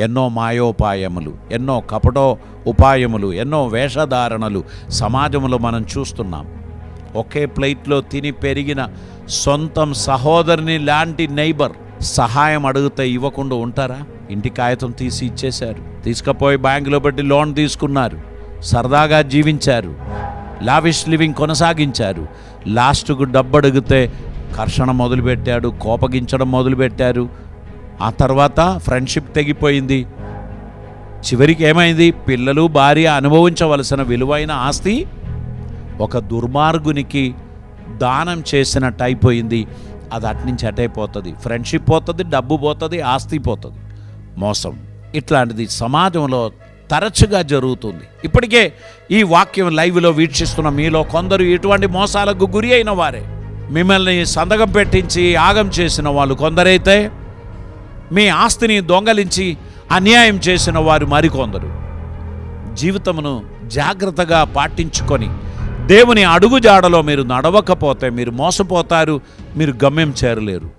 ఎన్నో మాయోపాయములు, ఎన్నో కపటో ఉపాయములు, ఎన్నో వేషధారణలు సమాజంలో మనం చూస్తున్నాం. ఒకే ప్లేట్లో తిని పెరిగిన సొంతం సహోదరుని లాంటి నైబర్ సహాయం అడిగితే ఇవ్వకుండా ఉంటారా? ఇంటి కాగితం తీసి ఇచ్చేశారు, తీసుకుపోయి బ్యాంకులో పెట్టి లోన్ తీసుకున్నారు, సరదాగా జీవించారు, లావిష్ లివింగ్ కొనసాగించారు. లాస్ట్కు డబ్బు అడిగితే కర్షణ మొదలుపెట్టాడు, కోపగించడం మొదలుపెట్టారు. ఆ తర్వాత ఫ్రెండ్షిప్ తెగిపోయింది. చివరికి ఏమైంది? పిల్లలు, భార్య అనుభవించవలసిన విలువైన ఆస్తి ఒక దుర్మార్గునికి దానం చేసినట్టు అయిపోయింది. అది అట్నుంచి అటైపోతుంది. ఫ్రెండ్షిప్ పోతుంది, డబ్బు పోతుంది, ఆస్తి పోతుంది. మోసం ఇట్లాంటిది సమాజంలో తరచుగా జరుగుతుంది. ఇప్పటికే ఈ వాక్యం లైవ్లో వీక్షిస్తున్న మీలో కొందరు ఇటువంటి మోసాలకు గురి అయిన వారే. మిమ్మల్ని సంతకం పెట్టించి యాగం చేసిన వాళ్ళు కొందరైతే, మీ ఆస్తిని దొంగలించి అన్యాయం చేసిన వారు మరికొందరు. జీవితమును జాగ్రత్తగా పాటించుకొని దేవుని అడుగుజాడలో మీరు నడవకపోతే మీరు మోసపోతారు, మీరు గమ్యం చేరలేరు.